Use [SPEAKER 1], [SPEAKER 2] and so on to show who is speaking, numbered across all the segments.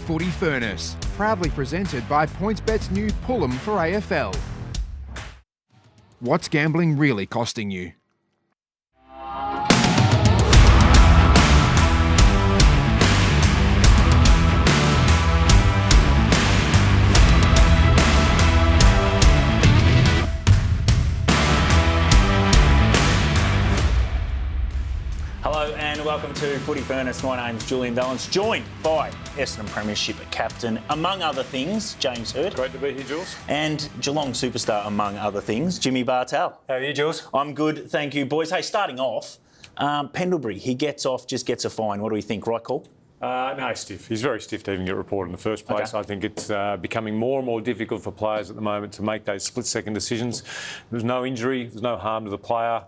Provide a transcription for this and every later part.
[SPEAKER 1] Footy Furnace, proudly presented by PointsBet's new Pull'em for AFL. What's gambling really costing you?
[SPEAKER 2] Hello and welcome to Footy Furnace. My name's Jules Vallance, joined by Essendon Premiership captain, among other things, James Hurd.
[SPEAKER 3] Great to be here, Jules.
[SPEAKER 2] And Geelong superstar, among other things, Jimmy Bartel.
[SPEAKER 4] How are you, Jules?
[SPEAKER 2] I'm good, thank you, boys. Hey, starting off, Pendlebury, he gets off, just gets a fine. What do we think, right call?
[SPEAKER 3] No, stiff. He's very stiff to even get reported in the first place.
[SPEAKER 2] Okay.
[SPEAKER 3] I think it's becoming more and more difficult for players at the moment to make those split-second decisions. There's no injury, there's no harm to the player.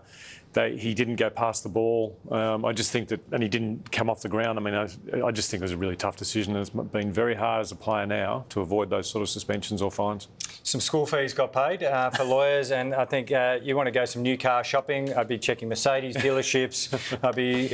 [SPEAKER 3] He didn't go past the ball. I just think that, and he didn't come off the ground. I mean, I just think it was a really tough decision. It's been very hard as a player now to avoid those sort of suspensions or fines.
[SPEAKER 4] Some school fees got paid for lawyers, and I think you want to go some new car shopping. I'd be checking Mercedes dealerships. I'd be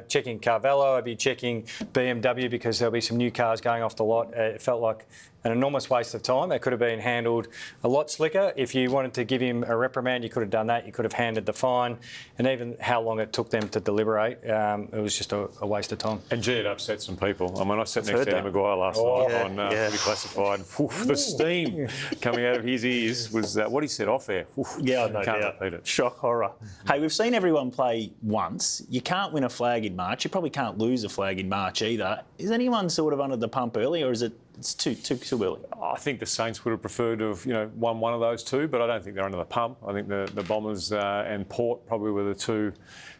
[SPEAKER 4] checking Carvello. I'd be checking BMW because there'll be some new cars going off the lot. It felt like an enormous waste of time. It could have been handled a lot slicker. If you wanted to give him a reprimand, you could have done that. You could have handed the fine, and even how long it took them to deliberate, it was just a waste of time.
[SPEAKER 3] And gee, it upset some people. I mean, I sat next to Eddie Maguire last night on Footy Classified. Oof, the steam coming out of his ears was what he said off air. Oof,
[SPEAKER 2] Yeah, no
[SPEAKER 3] can't
[SPEAKER 2] doubt.
[SPEAKER 3] repeat it.
[SPEAKER 2] Shock horror. Hey, we've seen everyone play once. You can't win a flag in March. You probably can't lose a flag in March either. Is anyone sort of under the pump early, or is it's too early?
[SPEAKER 3] I think the Saints would have preferred to have, won one of those two, but I don't think they're under the pump. I think the Bombers and Port probably were the two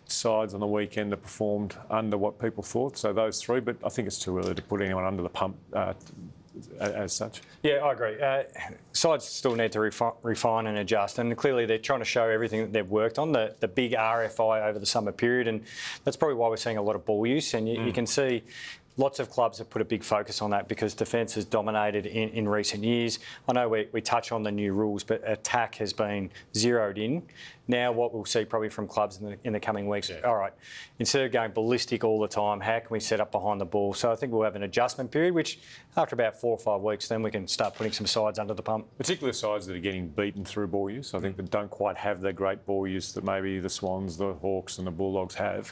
[SPEAKER 3] sides on the weekend that performed under what people thought. So those three, but I think it's too early to put anyone under the pump as such.
[SPEAKER 4] Yeah, I agree. Sides still need to refine and adjust, and clearly they're trying to show everything that they've worked on, the big RFI over the summer period, and that's probably why we're seeing a lot of ball use, and you can see lots of clubs have put a big focus on that because defence has dominated in recent years. I know we touch on the new rules, but attack has been zeroed in. Now what we'll see probably from clubs in the coming weeks, all right, instead of going ballistic all the time, how can we set up behind the ball? So I think we'll have an adjustment period, which after about 4 or 5 weeks, then we can start putting some sides under the pump.
[SPEAKER 3] Particularly sides that are getting beaten through ball use. I think that don't quite have the great ball use that maybe the Swans, the Hawks and the Bulldogs have.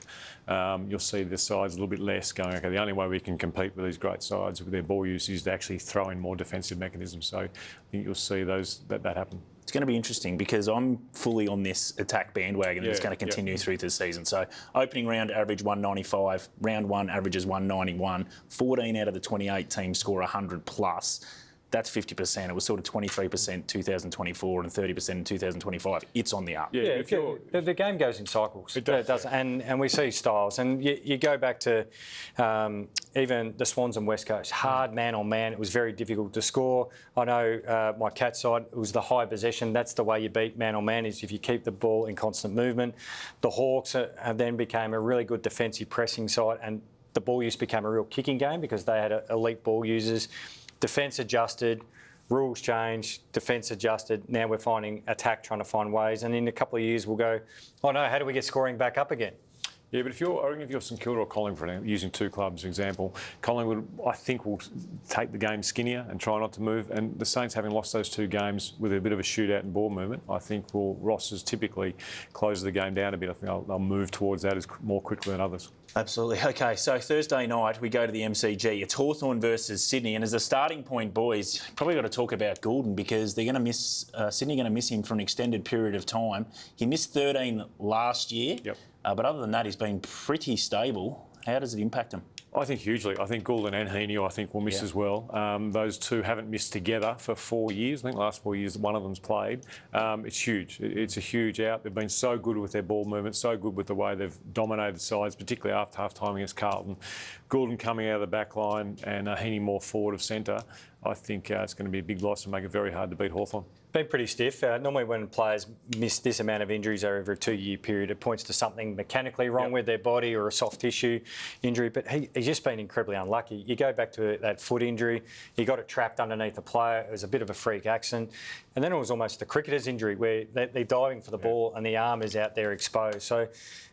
[SPEAKER 3] You'll see the sides a little bit less going, okay, the only way we can compete with these great sides with their ball use is to actually throw in more defensive mechanisms. So I think you'll see that happen.
[SPEAKER 2] It's going to be interesting because I'm fully on this attack bandwagon and it's going to continue through the season. So opening round average 195, round one averages 191, 14 out of the 28 teams score 100 plus. That's 50%. It was sort of 23% 2024 and 30% in 2025. It's on the up.
[SPEAKER 4] Yeah, the game goes in cycles. It does. And we see styles. And you go back to even the Swans and West Coast. Hard man on man. It was very difficult to score. I know my cat side, it was the high possession. That's the way you beat man on man, is if you keep the ball in constant movement. The Hawks then became a really good defensive pressing side, and the ball use became a real kicking game because they had elite ball users. Defence adjusted, rules changed, defence adjusted. Now we're finding attack trying to find ways. And in a couple of years, we'll go, oh no, how do we get scoring back up again?
[SPEAKER 3] Yeah, but if you're St Kilda or Collingwood, using two clubs as an example, Collingwood, I think, will take the game skinnier and try not to move. And the Saints, having lost those two games with a bit of a shootout and ball movement, I think Ross has typically closed the game down a bit. I think they'll move towards that more quickly than others.
[SPEAKER 2] Absolutely. Okay, so Thursday night we go to the MCG. It's Hawthorn versus Sydney, and as a starting point, boys, probably got to talk about Goulden because they're going to miss Sydney. Going to miss him for an extended period of time. He missed 13 last year, but other than that, he's been pretty stable. How does it impact him?
[SPEAKER 3] I think hugely. I think Goulden and Heaney, I think, will miss as well. Those two haven't missed together for 4 years. I think the last 4 years, one of them's played. It's huge. It's a huge out. They've been so good with their ball movement, so good with the way they've dominated sides, particularly after half-time against Carlton. Goulden coming out of the back line and Heaney more forward of centre. I think it's going to be a big loss and make it very hard to beat Hawthorn.
[SPEAKER 4] Been pretty stiff. Normally when players miss this amount of injuries over a 2-year period, it points to something mechanically wrong with their body or a soft tissue injury. But he's just been incredibly unlucky. You go back to that foot injury, he got it trapped underneath the player. It was a bit of a freak accident. And then it was almost the cricketer's injury where they're diving for the ball and the arm is out there exposed. So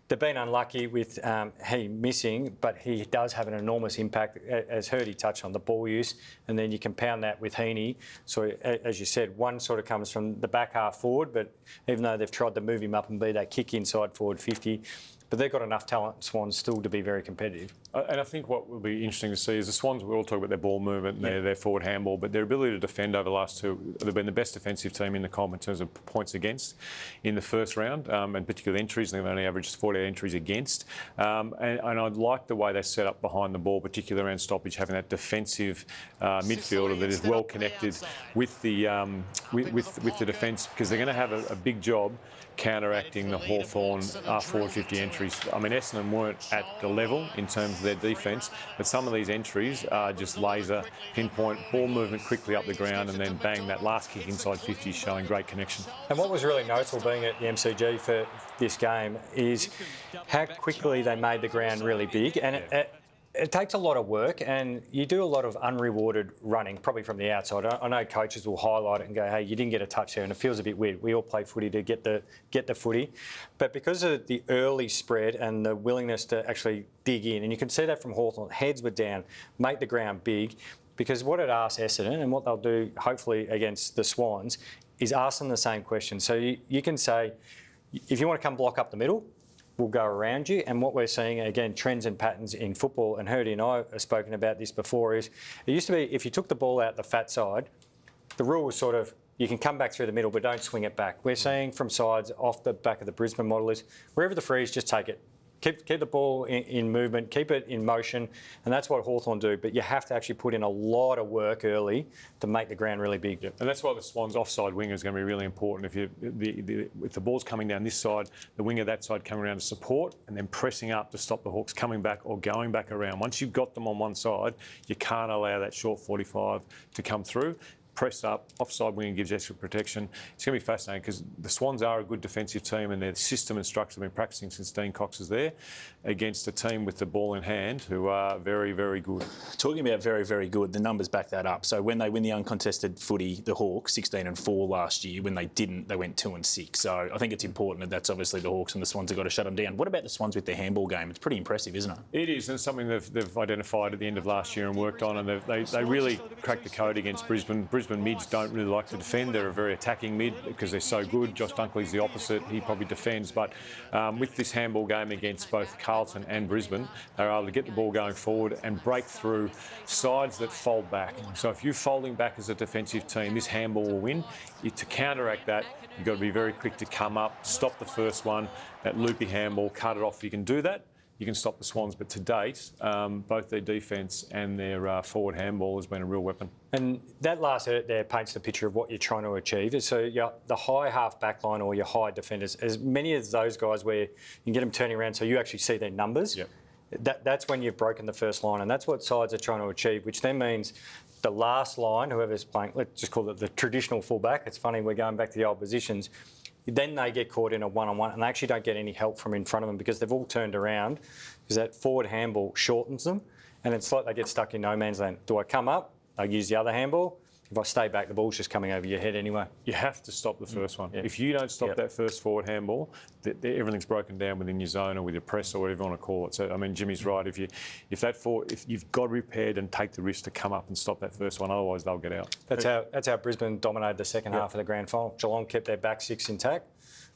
[SPEAKER 4] they've been unlucky with he missing, but he does have an enormous impact, as Hurdy touched on, the ball use, and then you compound that with Heaney. So, as you said, one sort of comes from the back half forward, but even though they've tried to move him up and be that kick inside forward 50, but they've got enough talent, Swans, still to be very competitive.
[SPEAKER 3] And I think what will be interesting to see is the Swans, we all talk about their ball movement and their forward handball, but their ability to defend over the last two, they've been the best defensive team in the comp in terms of points against in the first round, and particularly entries. They've only averaged 48 entries against. And I like the way they set up behind the ball, particularly around stoppage, having that defensive midfielder that is well connected with the defence, because they're going to have a big job counteracting the Hawthorn forward 50 entries. I mean, Essendon weren't at the level in terms of their defence, but some of these entries are just laser, pinpoint, ball movement quickly up the ground, and then bang, that last kick inside 50 showing great connection.
[SPEAKER 4] And what was really noticeable being at the MCG for this game is how quickly they made the ground really big. And it takes a lot of work, and you do a lot of unrewarded running, probably from the outside. I know coaches will highlight it and go, hey, you didn't get a touch there, and it feels a bit weird. We all play footy to get the footy. But because of the early spread and the willingness to actually dig in, and you can see that from Hawthorn, heads were down, make the ground big, because what it asks Essendon, and what they'll do hopefully against the Swans, is ask them the same question. So you can say, if you want to come block up the middle, will go around you. And what we're seeing, again, trends and patterns in football, and Hurdy and I have spoken about this before, is it used to be if you took the ball out the fat side, the rule was sort of, you can come back through the middle, but don't swing it back. We're seeing from sides off the back of the Brisbane model is, wherever the free is, just take it. Keep the ball in movement, keep it in motion, and that's what Hawthorn do. But you have to actually put in a lot of work early to make the ground really big.
[SPEAKER 3] Yeah. And that's why the Swans' offside winger is going to be really important. If the ball's coming down this side, the winger that side coming around to support, and then pressing up to stop the Hawks coming back or going back around. Once you've got them on one side, you can't allow that short 45 to come through. Press up, offside winger gives extra protection. It's going to be fascinating because the Swans are a good defensive team, and their system and structure have been practising since Dean Cox is there, against a team with the ball in hand who are very, very good.
[SPEAKER 2] Talking about very, very good, the numbers back that up. So when they win the uncontested footy, the Hawks, 16-4 last year. When they didn't, they went 2-6. So I think it's important that's obviously the Hawks and the Swans have got to shut them down. What about the Swans with their handball game? It's pretty impressive, isn't it?
[SPEAKER 3] It is, and it's something they've identified at the end of last year and worked on, and they really cracked the code against Brisbane. Brisbane mids don't really like to defend. They're a very attacking mid because they're so good. Josh Dunkley's the opposite. He probably defends. But with this handball game against both Carlton and Brisbane, they're able to get the ball going forward and break through sides that fold back. So if you're folding back as a defensive team, this handball will win. To counteract that, you've got to be very quick to come up, stop the first one, that loopy handball, cut it off. You can do that. You can stop the Swans, but to date, both their defence and their forward handball has been a real weapon.
[SPEAKER 4] And that last edit there paints the picture of what you're trying to achieve. So the high half back line or your high defenders, as many of those guys where you can get them turning around so you actually see their numbers,
[SPEAKER 3] yep.
[SPEAKER 4] That's when you've broken the first line, and that's what sides are trying to achieve, which then means the last line, whoever's playing, let's just call it the traditional fullback. It's funny, we're going back to the old positions. Then they get caught in a one-on-one and they actually don't get any help from in front of them because they've all turned around, because that forward handball shortens them, and it's like they get stuck in no man's land. Do I come up? I use the other handball. If I stay back, the ball's just coming over your head anyway.
[SPEAKER 3] You have to stop the first one.
[SPEAKER 4] Yeah.
[SPEAKER 3] If you don't stop that first forward handball, everything's broken down within your zone or with your press or whatever you want to call it. So, I mean, Jimmy's right. If you've got to be prepared and take the risk to come up and stop that first one, otherwise they'll get out.
[SPEAKER 4] That's how Brisbane dominated the second half of the grand final. Geelong kept their back six intact.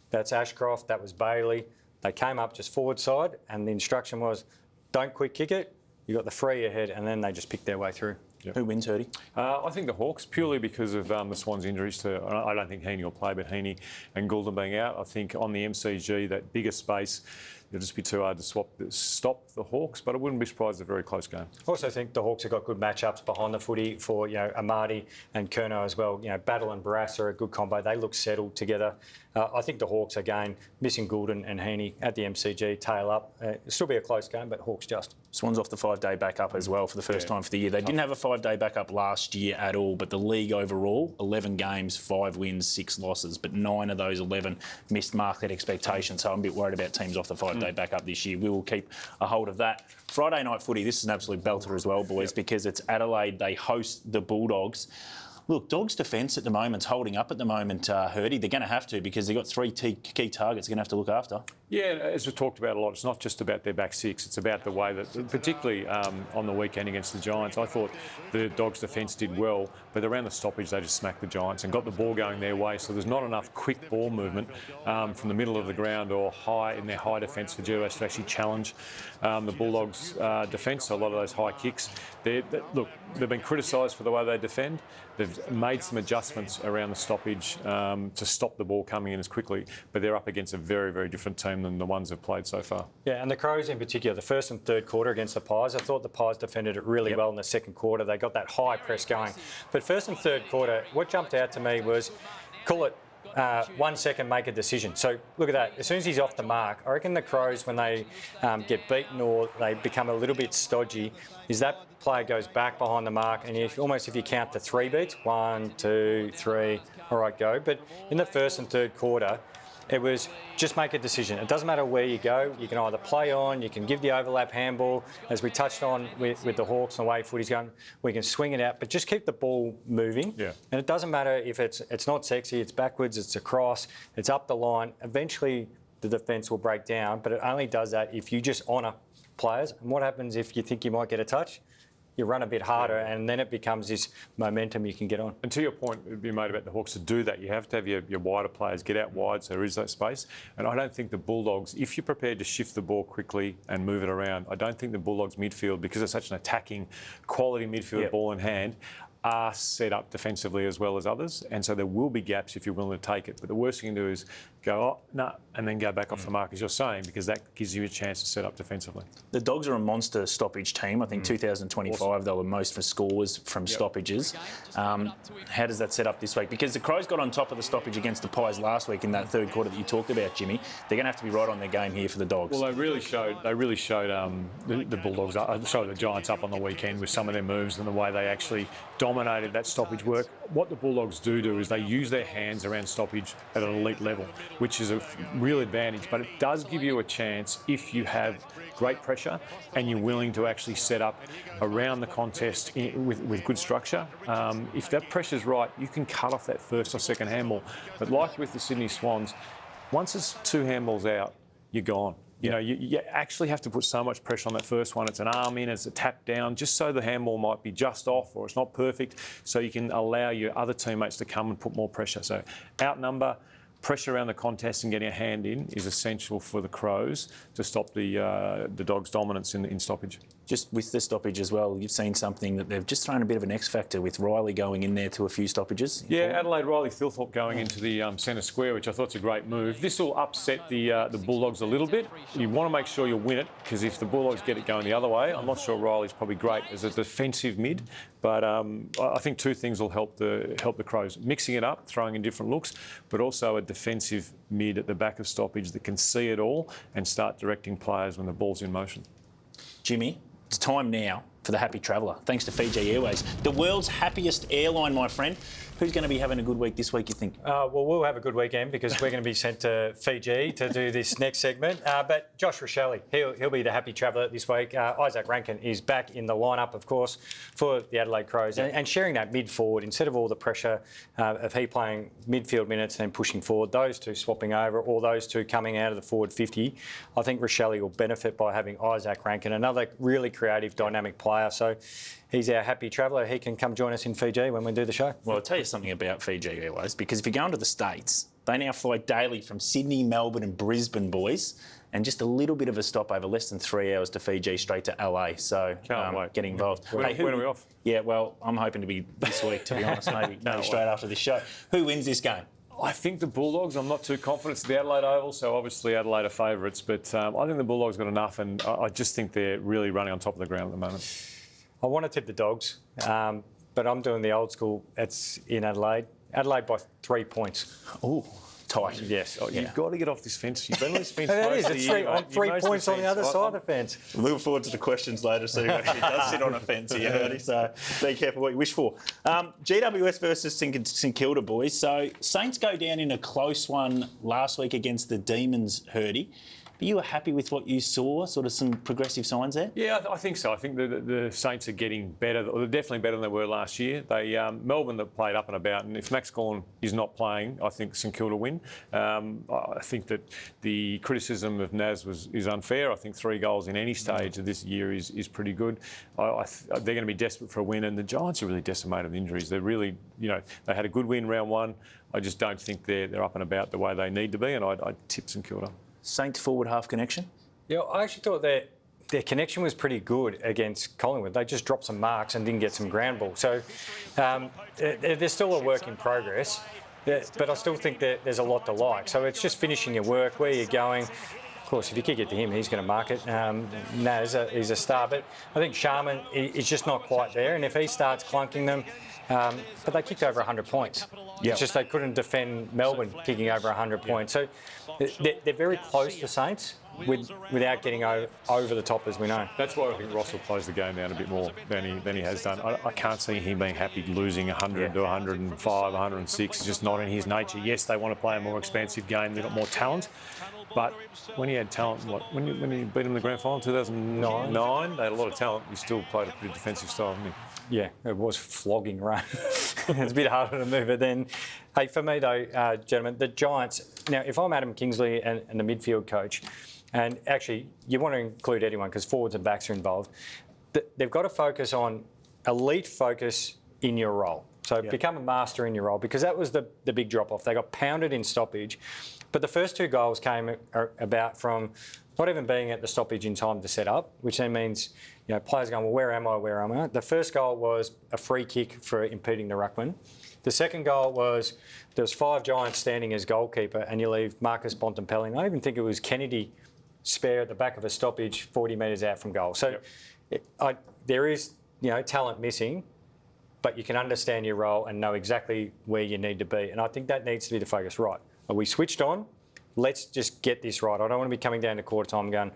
[SPEAKER 4] That's Ashcroft. That was Bailey. They came up just forward side, and the instruction was, don't quick kick it. You got the free ahead, and then they just picked their way through.
[SPEAKER 2] Yep. Who wins, Hurdy?
[SPEAKER 3] I think the Hawks, purely because of the Swans' injuries I don't think Heaney will play, but Heaney and Goulden being out, I think on the MCG, that bigger space, it'll just be too hard to stop the Hawks, but I wouldn't be surprised if a very close game.
[SPEAKER 4] I also think the Hawks have got good matchups behind the footy for, Amadi and Curnow as well. Battle and Barras are a good combo. They look settled together. I think the Hawks, again, missing Goulden and Heaney at the MCG, tail up. It'll still be a close game, but Hawks just.
[SPEAKER 2] Swans off the 5-day backup as well for the first time for the year. They didn't have a 5-day backup last year at all, but the league overall, 11 games, 5 wins, 6 losses, but 9 of those 11 missed market expectations. So I'm a bit worried about teams off the 5-day backup this year. We will keep a hold of that. Friday night footy, this is an absolute belter as well, boys, because it's Adelaide. They host the Bulldogs. Look, Dogs' defence at the moment's holding up at the moment, Hurdy. They're going to have to, because they've got 3 key targets they're going to have to look after.
[SPEAKER 3] Yeah, as we've talked about a lot, it's not just about their back six, it's about the way that, particularly on the weekend against the Giants, I thought the Dogs' defence did well, but around the stoppage they just smacked the Giants and got the ball going their way, so there's not enough quick ball movement from the middle of the ground or high in their high defence for GWS to actually challenge the Bulldogs' defence, so a lot of those high kicks. Look, they've been criticised for the way they defend. They've made some adjustments around the stoppage to stop the ball coming in as quickly, but they're up against a very, very different team than the ones they've played so far.
[SPEAKER 4] Yeah, and the Crows in particular, the first and third quarter against the Pies, I thought the Pies defended it really well in the second quarter. They got that high press going. But first and third quarter, what jumped out to me was, call it 1 second, make a decision. So look at that. As soon as he's off the mark, I reckon the Crows, when they get beaten or they become a little bit stodgy, is that player goes back behind the mark, and if you count to 3 beats, 1, 2, 3, all right, go. But in the first and third quarter, it was just make a decision. It doesn't matter where you go. You can either play on, you can give the overlap handball, as we touched on with the Hawks and the way footy's going. We can swing it out, but just keep the ball moving.
[SPEAKER 3] Yeah.
[SPEAKER 4] And it doesn't matter if it's not sexy, it's backwards, it's across, it's up the line. Eventually, the defence will break down, but it only does that if you just honour players. And what happens if you think you might get a touch? You run a bit harder, and then it becomes this momentum you can get on.
[SPEAKER 3] And to your point you made about the Hawks, to do that, you have to have your wider players get out wide, so there is that space. And I don't think the Bulldogs, if you're prepared to shift the ball quickly and move it around, I don't think the Bulldogs midfield, because it's such an attacking, quality midfield ball in hand, are set up defensively as well as others, and so there will be gaps if you're willing to take it. But the worst thing you can do is go, and then go back off the mark, as you're saying, because that gives you a chance to set up defensively.
[SPEAKER 2] The Dogs are a monster stoppage team. I think 2025 they were most for scores from stoppages. How does that set up this week? Because the Crows got on top of the stoppage against the Pies last week in that third quarter that you talked about, Jimmy. They're going to have to be right on their game here for the Dogs.
[SPEAKER 3] Well, they really showed the Bulldogs, showed the Giants up on the weekend with some of their moves and the way they actually dominated that stoppage work. What the Bulldogs do is they use their hands around stoppage at an elite level, which is a real advantage, but it does give you a chance if you have great pressure and you're willing to actually set up around the contest with good structure. If that pressure's right, you can cut off that first or second handball. But like with the Sydney Swans, once it's 2 handballs out, you're gone. You know, you actually have to put so much pressure on that first one. It's an arm in, it's a tap down, just so the handball might be just off or it's not perfect, so you can allow your other teammates to come and put more pressure. So outnumber, pressure around the contest and getting a hand in is essential for the Crows to stop the Dogs' dominance in stoppage.
[SPEAKER 2] Just with the stoppage as well, you've seen something that they've just thrown a bit of an X factor with Riley going in there to a few stoppages.
[SPEAKER 3] Yeah, Adelaide, Riley Thilthorpe going into the centre square, which I thought's a great move. This will upset the Bulldogs a little bit. You want to make sure you win it, because if the Bulldogs get it going the other way, I'm not sure Riley's probably great as a defensive mid, but I think 2 things will help the Crows: mixing it up, throwing in different looks, but also a defensive mid at the back of stoppage that can see it all and start directing players when the ball's in motion.
[SPEAKER 2] Jimmy, it's time now for the Happy Traveller, thanks to Fiji Airways, the world's happiest airline, my friend. Who's going to be having a good week this week, you think?
[SPEAKER 4] Well, we'll have a good weekend because we're going to be sent to Fiji to do this next segment. But Josh Rochelle, he'll be the happy traveller this week. Isaac Rankin is back in the lineup, of course, for the Adelaide Crows, and sharing that mid-forward instead of all the pressure of he playing midfield minutes and then pushing forward, those 2 swapping over, or those 2 coming out of the forward 50. I think Rochelle will benefit by having Isaac Rankin, another really creative, dynamic player. So he's our happy traveller. He can come join us in Fiji when we do the show.
[SPEAKER 2] Well, I'll tell you something about Fiji Airways, because if you're going to the States, they now fly daily from Sydney, Melbourne and Brisbane, boys, and just a little bit of a stopover, less than 3 hours to Fiji, straight to LA. So get involved.
[SPEAKER 3] When are we off?
[SPEAKER 2] Yeah, well, I'm hoping to be this week, to be honest, maybe straight after this show. Who wins this game?
[SPEAKER 3] I think the Bulldogs. I'm not too confident. It's the Adelaide Oval, so obviously Adelaide are favourites, but I think the Bulldogs got enough, and I just think they're really running on top of the ground at the moment.
[SPEAKER 4] I want to tip the Dogs, but I'm doing the old school. It's in Adelaide. Adelaide by 3 points.
[SPEAKER 2] Oh, tight.
[SPEAKER 3] Yes. Oh, You've got to get off this fence. You've been on this fence
[SPEAKER 4] It is.
[SPEAKER 3] most of
[SPEAKER 4] It's
[SPEAKER 3] the year,
[SPEAKER 4] 3 points on the other side of the fence.
[SPEAKER 2] Looking forward to the questions later, so he does sit on a fence here, Hurdy, so be careful what you wish for. GWS versus St Kilda, boys. So Saints go down in a close one last week against the Demons, Hurdy. But you were happy with what you saw, sort of some progressive signs there?
[SPEAKER 3] Yeah, I think so. I think the Saints are getting better, or they're definitely better than they were last year. They Melbourne that played up and about, and if Max Gawn is not playing, I think St Kilda win. I think that the criticism of Naz is unfair. I think 3 goals in any stage of this year is pretty good. They're going to be desperate for a win, and the Giants are really decimated with injuries. They're really, they had a good win round 1. I just don't think they're up and about the way they need to be, and I'd tip St Kilda.
[SPEAKER 2] Saints forward half connection? Yeah,
[SPEAKER 4] I actually thought their connection was pretty good against Collingwood. They just dropped some marks and didn't get some ground ball. So they're still a work in progress, but I still think that there's a lot to like. So it's just finishing your work, where you're going. Of course, if you kick it to him, he's going to mark it. Naz, he's a star. But I think Sharman is just not quite there. And if he starts clunking them, but they kicked over 100 points. Yep. It's just they couldn't defend Melbourne kicking over 100 points. So they're very close to Saints without getting over the top, as we know.
[SPEAKER 3] That's why I think Ross will close the game down a bit more than he has done. I can't see him being happy losing 100 to 105, 106. It's just not in his nature. Yes, they want to play a more expansive game. They've got more talent. But when he had talent, when he beat them in the grand final in 2009, they had a lot of talent. He still played a pretty defensive style, didn't he?
[SPEAKER 4] Yeah, it was flogging rain. It's a bit harder to move it then. Hey, for me though, gentlemen, the Giants, now if I'm Adam Kingsley and the midfield coach, and actually you want to include anyone because forwards and backs are involved, they've got to focus on elite focus in your role. So become a master in your role, because that was the big drop-off. They got pounded in stoppage. But the first 2 goals came about from not even being at the stoppage in time to set up, which then means players going, well, where am I? The first goal was a free kick for impeding the ruckman. The second goal was there was 5 Giants standing as goalkeeper, and you leave Marcus Bontempelli. I even think it was Kennedy spare at the back of a stoppage 40 metres out from goal. So there is talent missing, but you can understand your role and know exactly where you need to be. And I think that needs to be the focus. Right, are we switched on? Let's just get this right. I don't want to be coming down to quarter time and going,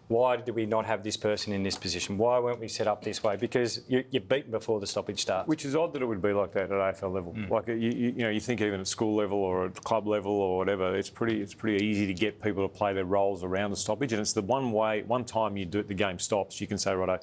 [SPEAKER 4] why did we not have this person in this position? Why weren't we set up this way? Because you're beaten before the stoppage starts.
[SPEAKER 3] Which is odd that it would be like that at AFL level. Like you think even at school level or at club level or whatever, it's pretty easy to get people to play their roles around the stoppage, and it's the one time you do it, the game stops. You can say, righto,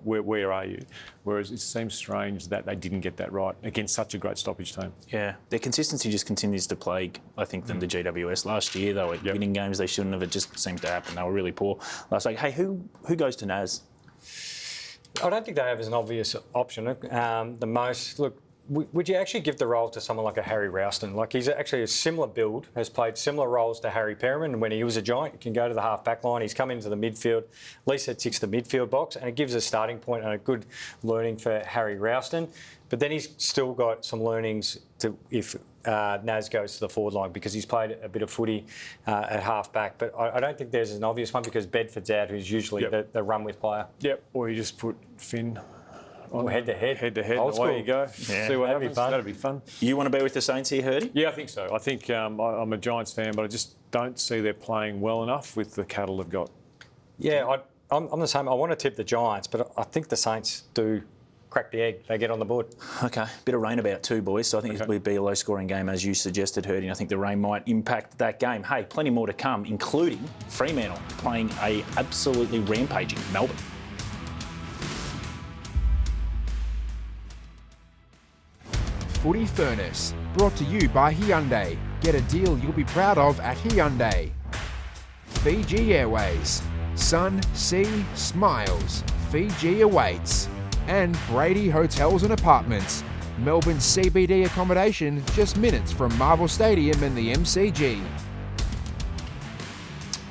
[SPEAKER 3] where are you? Whereas it seems strange that they didn't get that right against such a great stoppage team.
[SPEAKER 2] Yeah, their consistency just continues to plague, I think, them the GWS. Last year they were winning games they shouldn't have. It just seemed to happen. They were really poor last week. Hey, who goes to Naz?
[SPEAKER 4] I don't think they have as an obvious option. Would you actually give the role to someone like a Harry Ralston? Like, he's actually a similar build, has played similar roles to Harry Perriman. When he was a Giant, he can go to the half-back line. He's come into the midfield, at least it ticks the midfield box, and it gives a starting point and a good learning for Harry Ralston. But then he's still got some learnings if Naz goes to the forward line, because he's played a bit of footy at half-back. But I don't think there's an obvious one, because Bedford's out, who's usually the run-with player.
[SPEAKER 3] Yep, or you just put Finn...
[SPEAKER 4] head to head.
[SPEAKER 3] Away you go.
[SPEAKER 4] Yeah.
[SPEAKER 3] See what happens. That'd be fun.
[SPEAKER 2] You want to be with the Saints here, Hurdy?
[SPEAKER 3] Yeah, I think so. I think I'm a Giants fan, but I just don't see they're playing well enough with the cattle they've got.
[SPEAKER 4] Yeah, I'm the same. I want to tip the Giants, but I think the Saints do crack the egg. They get on the board.
[SPEAKER 2] Okay, bit of rain about too, boys. So I think it would be a low-scoring game, as you suggested, Hurdy. I think the rain might impact that game. Hey, plenty more to come, including Fremantle playing a absolutely rampaging Melbourne.
[SPEAKER 1] Footy Furnace, brought to you by Hyundai. Get a deal you'll be proud of at Hyundai. Fiji Airways, sun, sea, smiles. Fiji awaits. And Brady Hotels and Apartments, Melbourne CBD accommodation just minutes from Marvel Stadium and the MCG.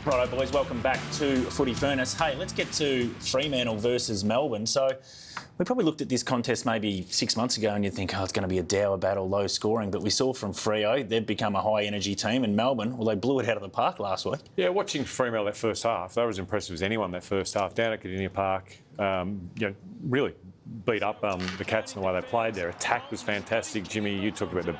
[SPEAKER 2] Righto, boys, welcome back to Footy Furnace. Hey, let's get to Fremantle versus Melbourne. So we probably looked at this contest maybe 6 months ago and you'd think, it's going to be a dour battle, low scoring. But we saw from Freo, they've become a high-energy team. And Melbourne, well, they blew it out of the park last week.
[SPEAKER 3] Yeah, watching Fremantle that first half, they were as impressive as anyone that first half. Down at Kardinia Park, really beat up the Cats in the way they played. Their attack was fantastic. Jimmy, you talked about their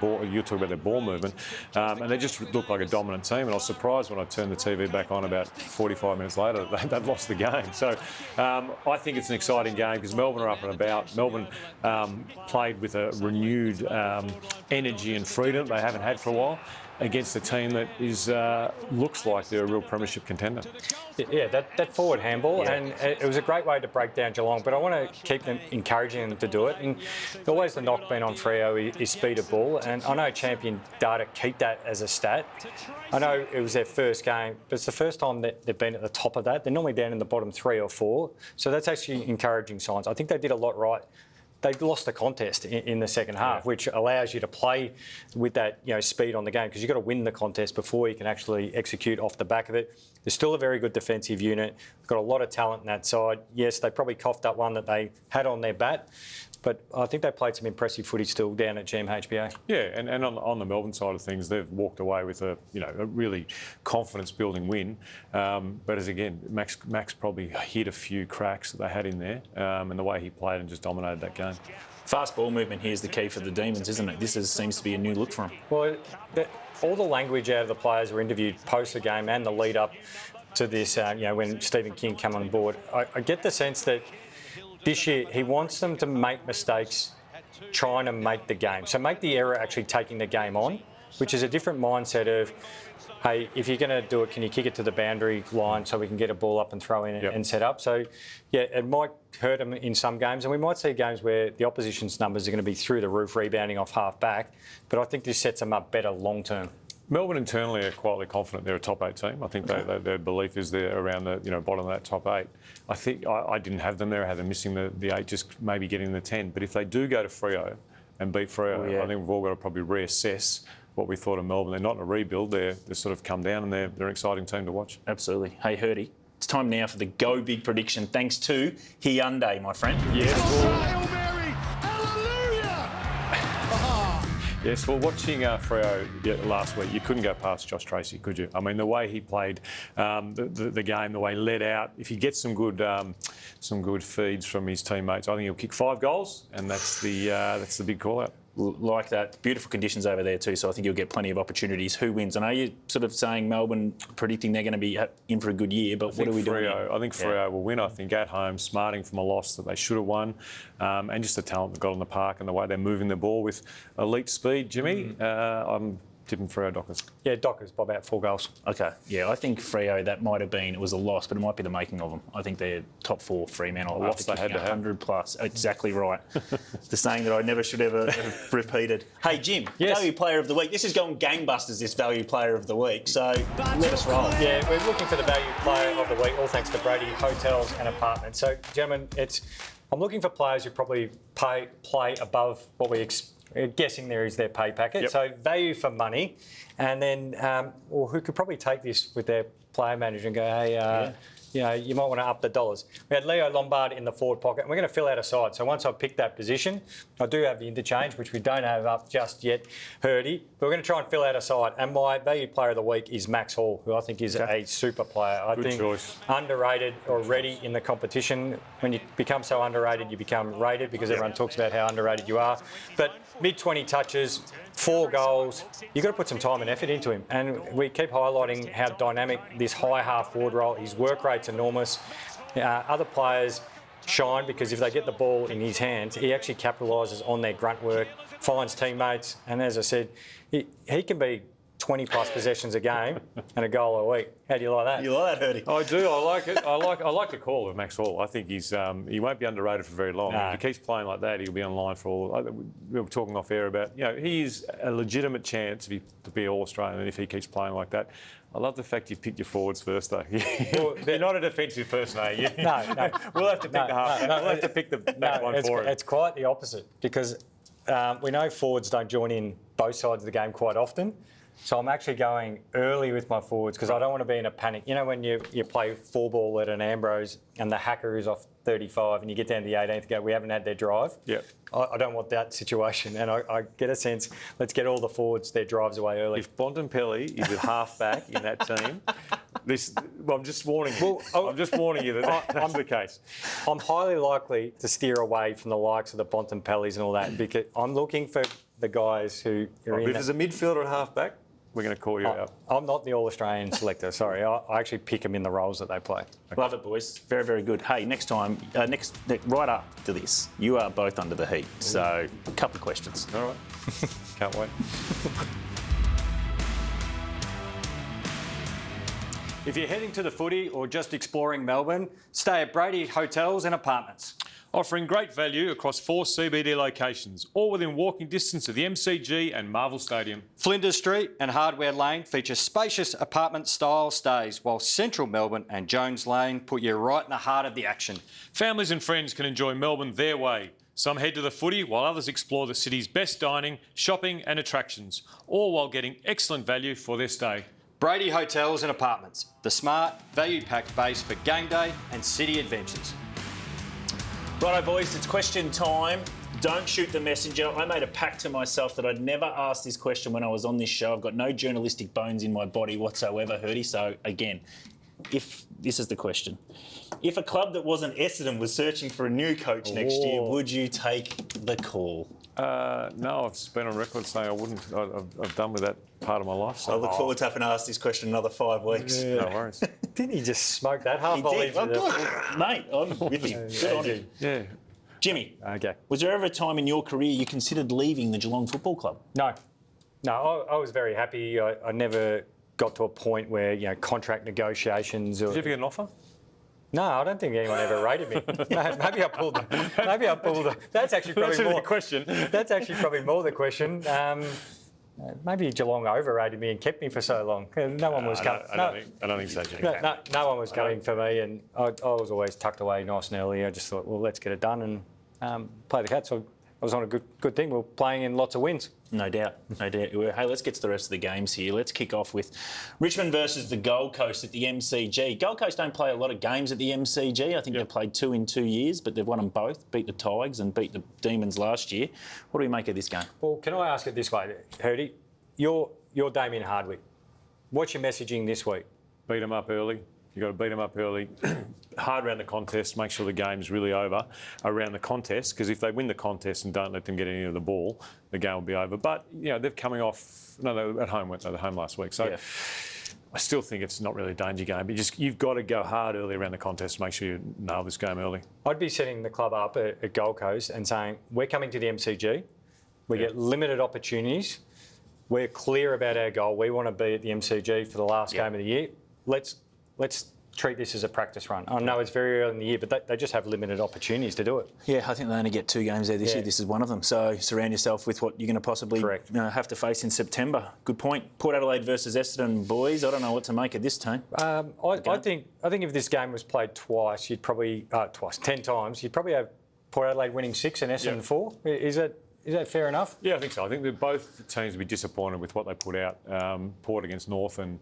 [SPEAKER 3] ball movement, and they just looked like a dominant team. And I was surprised when I turned the TV back on about 45 minutes later they'd lost the game. So I think it's an exciting game because Melbourne are up and about. Melbourne played with a renewed energy and freedom they haven't had for a while. against a team that is looks like they're a real premiership contender.
[SPEAKER 4] Yeah, that forward handball, and it was a great way to break down Geelong, but I want to keep them encouraging them to do it. And always the knock been on Freo is speed of ball, and I know Champion Data keep that as a stat. I know it was their first game, but it's the first time that they've been at the top of that. They're normally down in the bottom 3 or 4, so that's actually encouraging signs. I think they did a lot right. They lost the contest in the second half, which allows you to play with that speed on the game, because you've got to win the contest before you can actually execute off the back of it. They're still a very good defensive unit. They've got a lot of talent on that side. Yes, they probably coughed up one that they had on their bat, but I think they played some impressive footy still down at GMHBA.
[SPEAKER 3] Yeah, and on the Melbourne side of things, they've walked away with a really confidence-building win. But as again, Max probably hit a few cracks that they had in there, and the way he played and just dominated that game.
[SPEAKER 2] Fast ball movement here is the key for the Demons, isn't it? This seems to be a new look for them.
[SPEAKER 4] Well, all the language out of the players were interviewed post the game and the lead up to this, when Stephen King came on board. I get the sense that this year he wants them to make mistakes trying to make the game. So make the error actually taking the game on, which is a different mindset of, hey, if you're going to do it, can you kick it to the boundary line so we can get a ball up and throw in and set up? So, yeah, it might hurt them in some games, and we might see games where the opposition's numbers are going to be through the roof, rebounding off half back. But I think this sets them up better long term.
[SPEAKER 3] Melbourne internally are quietly confident they're a top 8 team. I think their belief is they're around the bottom of that top 8. I think I didn't have them there. I had them missing the 8, just maybe getting the 10. But if they do go to Freo and beat Freo, I think we've all got to probably reassess what we thought of Melbourne. They're not in a rebuild. They're sort of come down, and they're an exciting team to watch.
[SPEAKER 2] Absolutely. Hey, Hurdy, it's time now for the Go Big prediction, thanks to Hyundai, my friend.
[SPEAKER 3] Yes.
[SPEAKER 5] Hail Mary! Hallelujah!
[SPEAKER 3] Yes, well, watching Freo last week, you couldn't go past Josh Tracy, could you? I mean, the way he played the game, the way he led out, if he gets some good feeds from his teammates, I think he'll kick 5 goals, and that's the big call-out.
[SPEAKER 2] Like that. Beautiful conditions over there too, so I think you'll get plenty of opportunities. Who wins? I know you're sort of saying Melbourne, predicting they're going to be in for a good year, but what are we doing?
[SPEAKER 3] I think Freo will win. I think at home, smarting from a loss that they should have won, and just the talent they've got on the park and the way they're moving the ball with elite speed. Jimmy, I'm tipping Freo Dockers.
[SPEAKER 4] Yeah, Dockers by about 4 goals.
[SPEAKER 2] Okay, yeah, I think Freo, that might have been, it was a loss, but it might be the making of them. I think they're top 4 Fremantle.
[SPEAKER 3] A loss they had to have.
[SPEAKER 2] 100 plus. Exactly right. The saying that I never should ever have repeated. Hey, Jim, Value Player of the Week. This is going gangbusters, this Value Player of the Week, so let us roll.
[SPEAKER 4] Yeah, we're looking for the Value Player of the Week, all thanks to Brady Hotels and Apartments. So, gentlemen, I'm looking for players who probably play above what we guessing there is their pay packet. So value for money, and then or who could probably take this with their player manager and go, hey, you might want to up the dollars. We had Leo Lombard in the forward pocket, and we're going to fill out a side. So once I pick that position, I do have the interchange, which we don't have up just yet, Hurdy. But we're going to try and fill out a side. And my value player of the week is Max Hall, who I think is a super player. I think
[SPEAKER 3] choice.
[SPEAKER 4] Underrated already in the competition. When you become so underrated, you become rated, because everyone talks about how underrated you are. But mid-20 touches, 4 goals. You've got to put some time and effort into him. And we keep highlighting how dynamic this high half-forward role, his work rate's enormous. Other players shine because if they get the ball in his hands, he actually capitalises on their grunt work, finds teammates, and as I said, he can be 20 plus possessions a game and a goal a week. How do you like that?
[SPEAKER 2] You like that, Hurdy?
[SPEAKER 3] I do. I like it. I like the call of Max Hall. I think he won't be underrated for very long.
[SPEAKER 4] No.
[SPEAKER 3] If he keeps playing like that, he'll be online for all. We were talking off air about, he is a legitimate chance to be All-Australian, and if he keeps playing like that. I love the fact you picked your forwards first, though. Well, you're not a defensive person, are you?
[SPEAKER 4] No.
[SPEAKER 3] We'll have to pick the half. We'll have to pick the back one for him.
[SPEAKER 4] It's quite the opposite, because we know forwards don't join in both sides of the game quite often. So I'm actually going early with my forwards because I don't want to be in a panic. You know when you play 4-ball at an Ambrose and the hacker is off 35 and you get down to the 18th, go, we haven't had their drive.
[SPEAKER 3] Yep.
[SPEAKER 4] I don't want that situation, and I get a sense, let's get all the forwards their drives away early.
[SPEAKER 3] If Bontempelli is a half-back in that team, I'm just warning you. I'm just warning you that's the case.
[SPEAKER 4] I'm highly likely to steer away from the likes of the Bontempellis and all that, because I'm looking for the guys who are in.
[SPEAKER 3] If there's a midfielder and half-back, we're going to call you out.
[SPEAKER 4] I'm not the All-Australian selector, sorry. I actually pick them in the roles that they play.
[SPEAKER 2] Okay. Love it, boys. Very, very good. Hey, next time, right up to this, you are both under the heat. So, a couple of questions.
[SPEAKER 3] All right. Can't wait.
[SPEAKER 4] If you're heading to the footy or just exploring Melbourne, stay at Brady Hotels and Apartments.
[SPEAKER 3] Offering great value across 4 CBD locations, all within walking distance of the MCG and Marvel Stadium.
[SPEAKER 4] Flinders Street and Hardware Lane feature spacious apartment-style stays, while Central Melbourne and Jones Lane put you right in the heart of the action.
[SPEAKER 3] Families and friends can enjoy Melbourne their way. Some head to the footy while others explore the city's best dining, shopping and attractions, all while getting excellent value for their stay.
[SPEAKER 4] Brady Hotels and Apartments, the smart, value-packed base for game day and city adventures.
[SPEAKER 2] Righto, boys, it's question time. Don't shoot the messenger. I made a pact to myself that I'd never ask this question when I was on this show. I've got no journalistic bones in my body whatsoever, Hurdy. So, again, if this is the question. If a club that wasn't Essendon was searching for a new coach next year, would you take the call?
[SPEAKER 3] No, I've been on record saying I wouldn't. I've done with that part of my life. So
[SPEAKER 2] I look forward to having to ask this question another 5 weeks.
[SPEAKER 3] No worries.
[SPEAKER 4] Didn't he just smoke that half volley?
[SPEAKER 2] Mate, I'm with you. Good on you.
[SPEAKER 3] Yeah.
[SPEAKER 2] Jimmy,
[SPEAKER 4] Okay.
[SPEAKER 2] was there ever a time in your career you considered leaving the Geelong Football Club?
[SPEAKER 4] No, I was very happy. I never got to a point where, contract negotiations.
[SPEAKER 3] Did you ever get an offer?
[SPEAKER 4] No, I don't think anyone ever rated me. Maybe I pulled them. That's actually probably
[SPEAKER 3] That's
[SPEAKER 4] more
[SPEAKER 3] the question.
[SPEAKER 4] That's actually probably more the question. Maybe Geelong overrated me and kept me for so long. No one was coming.
[SPEAKER 3] I don't think so, Jimmy.
[SPEAKER 4] No one was coming for me, and I was always tucked away nice and early. I just thought, well, let's get it done and play the Cats. So I was on a good thing. We were playing in lots of wins.
[SPEAKER 2] No doubt. Hey, let's get to the rest of the games here. Let's kick off with Richmond versus the Gold Coast at the MCG. Gold Coast don't play a lot of games at the MCG. I think they've played 2 in 2 years, but they've won them both. Beat the Tigers and beat the Demons last year. What do we make of this game?
[SPEAKER 4] Well, can I ask it this way, Hurdy? You're Damien Hardwick. What's your messaging this week?
[SPEAKER 3] Beat them up early. You've got to beat them up early. Hard around the contest, make sure the game's really over around the contest, because if they win the contest and don't let them get any of the ball, the game will be over. But, they're coming off... No, they were at home, weren't they? They were home last week. So I still think it's not really a danger game. But you've got to go hard early around the contest to make sure you nail this game early.
[SPEAKER 4] I'd be setting the club up at Gold Coast and saying, we're coming to the MCG. We get limited opportunities. We're clear about our goal. We want to be at the MCG for the last game of the year. Let's treat this as a practice run. I know it's very early in the year, but they just have limited opportunities to do it.
[SPEAKER 2] Yeah, I think they only get 2 games there this year. This is one of them. So surround yourself with what you're going to possibly have to face in September. Good point. Port Adelaide versus Essendon, boys. I don't know what to make of this team.
[SPEAKER 4] I think if this game was played twice, you'd probably 10 times. You'd probably have Port Adelaide winning 6 and Essendon 4. Is that fair enough?
[SPEAKER 3] Yeah, I think so. I think that both teams would be disappointed with what they put out. Port against North and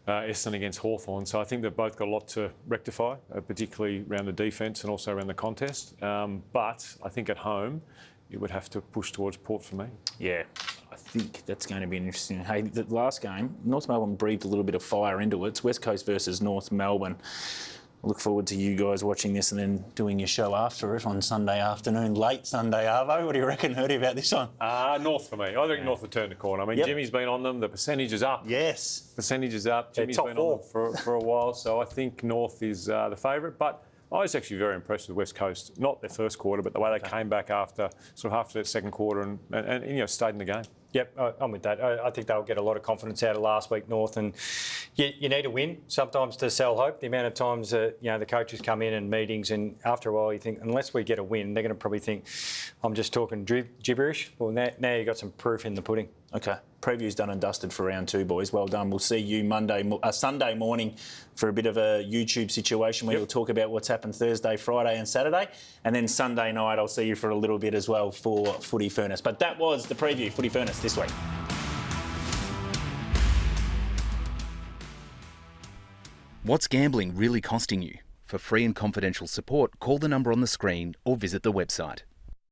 [SPEAKER 3] Essendon against Hawthorn. So I think they've both got a lot to rectify, particularly around the defence and also around the contest. But I think at home, you would have to push towards Port for me.
[SPEAKER 2] Yeah, I think that's going to be interesting. Hey, the last game, North Melbourne breathed a little bit of fire into it. It's West Coast versus North Melbourne. I look forward to you guys watching this and then doing your show after it on Sunday afternoon, late Sunday, Arvo. What do you reckon, Hurdy, about this one?
[SPEAKER 3] North for me. I think North will turn the corner. I mean, Jimmy's been on them. The percentage is up.
[SPEAKER 2] Yes.
[SPEAKER 3] Percentage is up. Jimmy's been on them for a while. So I think North is the favourite. But I was actually very impressed with West Coast. Not their first quarter, but the way they came back after their second quarter and stayed in the game.
[SPEAKER 4] Yep, I'm with that. I think they'll get a lot of confidence out of last week, North, and you need a win sometimes to sell hope. The amount of times the coaches come in and meetings, and after a while you think, unless we get a win, they're going to probably think, I'm just talking gibberish. Well, now you've got some proof in the pudding.
[SPEAKER 2] Okay, preview's done and dusted for round 2, boys. Well done. We'll see you Sunday morning for a bit of a YouTube situation where we'll talk about what's happened Thursday, Friday and Saturday. And then Sunday night, I'll see you for a little bit as well for Footy Furnace. But that was the preview, Footy Furnace this week.
[SPEAKER 6] What's gambling really costing you? For free and confidential support, call the number on the screen or visit the website.